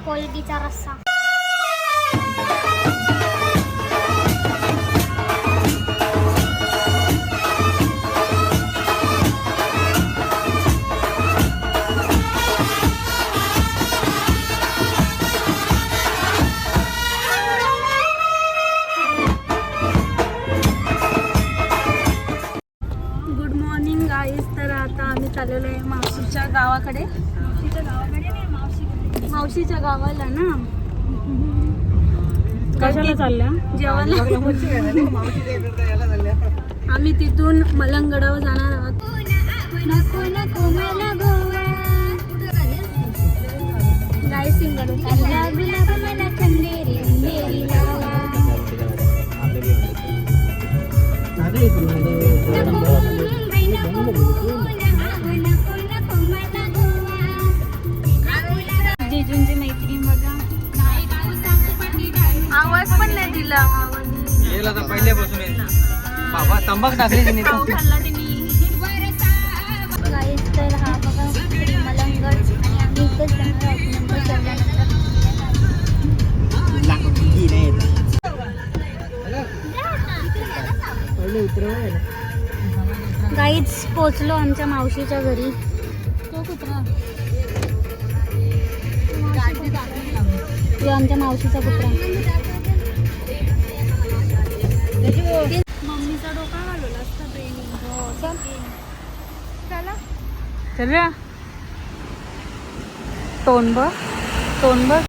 कोलबीचा रस्सा. Good morning guys. तर आता आम्ही चाललेलो आहे मावशीच्या गावाकडे. मावशीच्या गावाला ना. कशाला चालल्या? जेवायला. आम्ही तिथून मलंगगडावर जाणार आहोत. गाय सिंगर जिजूंची मैत्रीण बघा. आवाज पण नाही दिला. येला तर पहिल्यापासून बाबा तंबाख टाकली तिने. खाल्ला तिने. गाईस तर हा बघा मलंगड आणि आम्ही इथेच जाणार आहोत नंतर जेवल्यानंतर. गाईच पोचलो आमच्या मावशीच्या घरी. तो कुत्रा. तो आमच्या मावशीचा कुत्रा. मम्मीचा डोका घालवला असता ट्रेनिंग. चला चल तोंड बघ, तोंड बघ.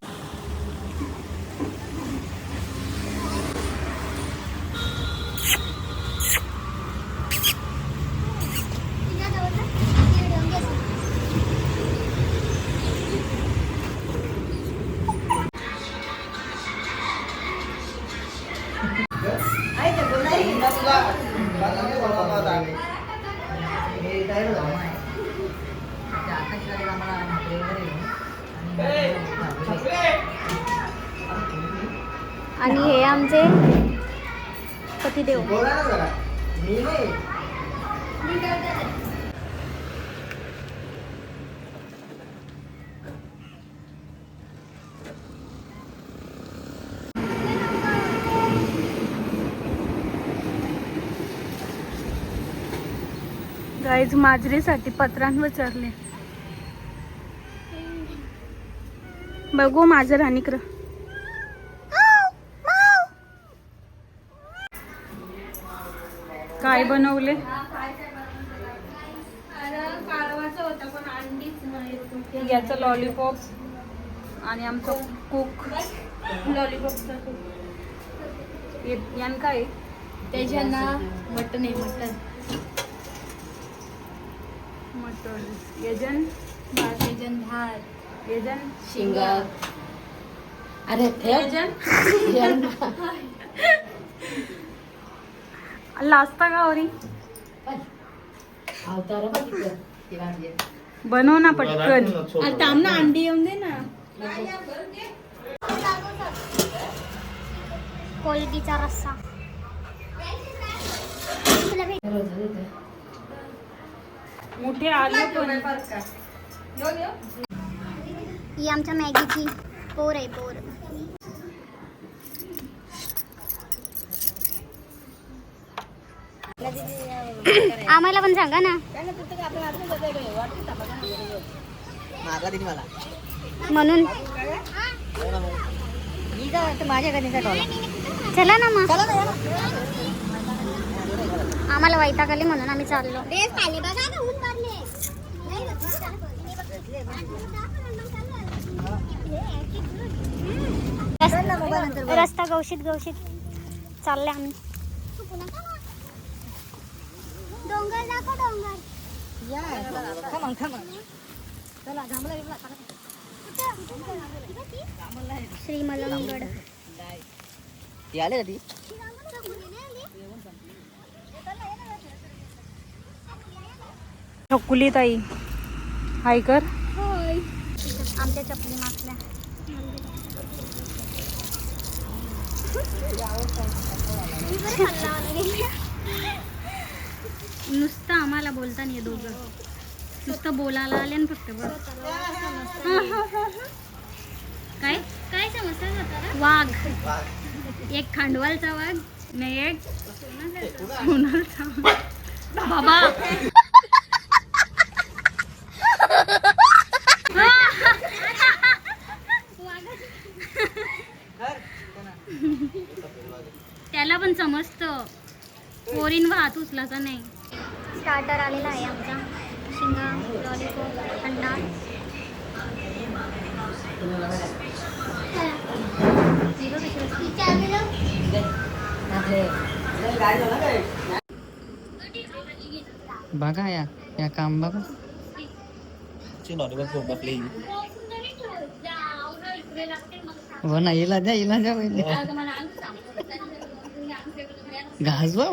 आणि हे आमचे पतिदेव. गाईज माजरीसाठी पत्रांवर चरले. बघू माझं राणीकर. काय बनवले? याचं लॉलीपॉप आणि आमचं कुक. लॉलीपॉपचा कुक यान काय त्याच्या मटन आहे. मटन यजन भात, यजन भात, यजन शिंगा. अरे लाजता का वरी. अवतार बनव ना पटकन. आता आमना अंडी येऊन दे ना. कोलबीचा रस्सा. मोठे आलू पण. ही आमच्या मॅगीची पोर आहे पोर. आम्हाला पण सांगा ना. म्हणून माझ्या घरी चला ना मग. आम्हाला वैताग आली म्हणून आम्ही चाललो. रस्ता गवशीत गवशीत चालले आम्ही. डोंगर दाखव डोंगर. श्री मलंगड. छकुली ताई हाय कर. आमच्या चपली मासल्या. नुसतं आम्हाला बोलता नाही दोघं. नुसतं बोलायला आले ना फक्त बघ. काय काय समजतं स्वतःला? वाघ. एक खांडवालचा वाघ नाही एक सोनारचा वाघ. बाबा त्याला पण समजतं पोरीन वाहत उचलाचा नाही. स्टार्टर आलेला आहे आमचा. शिंगा, लॉलीपॉप, अंडा. बघा या काम बघा. हो ना इला द्या पहिले घास बा.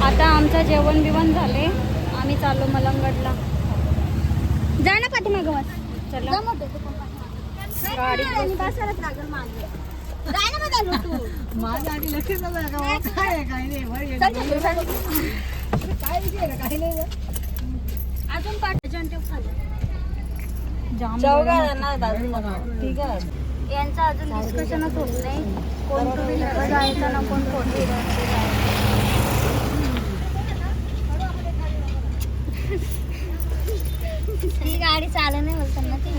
आता आमचं जेवण बिवण झाले. आम्ही चाललो मलंगडला. जा ना पाठीमागं मग. चला गाडी अजून यांचं अजून डिस्कशनच होत नाही. कोण टू व्हीलर जायचं ना कोण फोर व्हीलर ही गाडी चालू नाही बोलतात ना ती.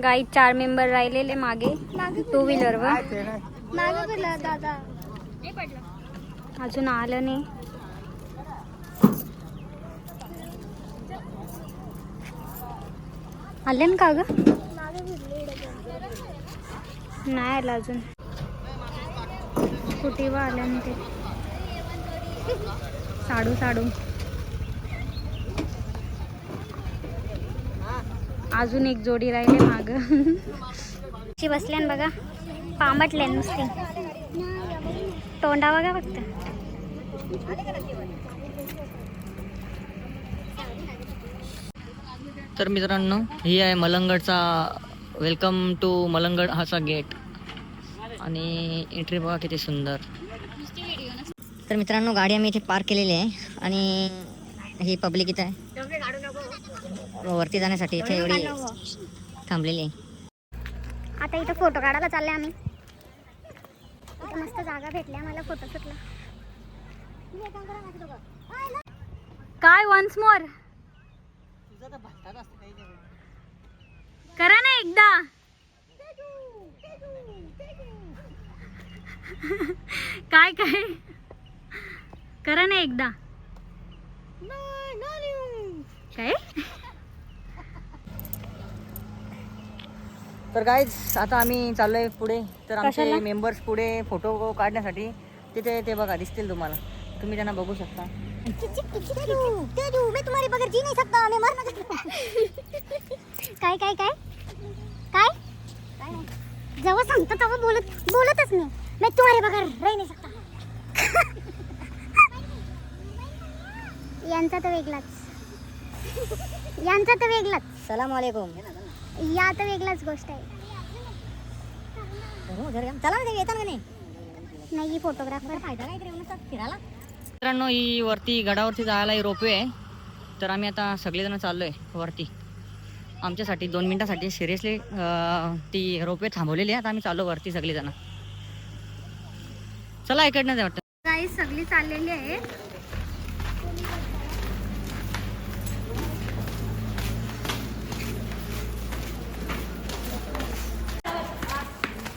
गाई 4 मेंबर राहिलेले मागे टू व्हीलर वर. दादा अजून आलं नाही. आले ना का ग? नाही आलं अजून. स्कूटीवर आल्या ना ते साडू. अजून एक जोडी राहिले माग. बसल्यान बघा पांबटल्या नुसते. तोंडा बघा फक्त. तर मित्रांनो ही आहे मलंगडचा वेलकम टू मलंगड हाचा गेट. आणि एंट्री बघा किती सुंदर. तर मित्रांनो गाडी आम्ही इथे पार्क केलेली आहे आणि ही पब्लिक इथं आहे वरती जाण्यासाठी इथे एवढी थांबलेली आहे. आता इथं फोटो काढायला चालले आम्ही. इथं मस्त जागा भेटल्या मला फोटो शूटला. काय वन्स मोर करा ना एकदा. काय करा ना एकदा. काय तर गाईज आता आम्ही चाललोय पुढे. तर आमचे मेंबर्स पुढे फोटो काढण्यासाठी तिथे ते बघा दिसतील तुम्हाला. तुम्ही त्यांना बघू शकता. मैं तुम्हारे बगैर जी नहीं सकता. मैं मर ना. काय काय काय काय जेव्हा सांगतो तेव्हा बोलतच नाही. मैं तुम्हारे बगैर रह नहीं सकता. यांचा तर वेगळाच. सलाम वालेकुम. या तर वेगळाच गोष्ट आहे. चला ना येतात का नाही नाही फोटोग्राफर फायदा काय फिरायला. मित्रांनो ही वरती गडावरती जायला ही रोपवे आहे. तर आम्ही आता सगळेजण चाललो आहे वरती. आमच्यासाठी 2 मिनिटासाठी सिरियसली ती रोपवे थांबवलेली आहे. आता आम्ही चाललो वरती सगळेजण. चला इकडनं जाऊ वाटतं. गाई सगळी चाललेली आहे.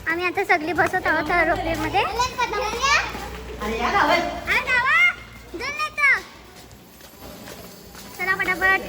आम्ही आता सगळी बसत आहोत रोपवे मध्ये. चला पटापट.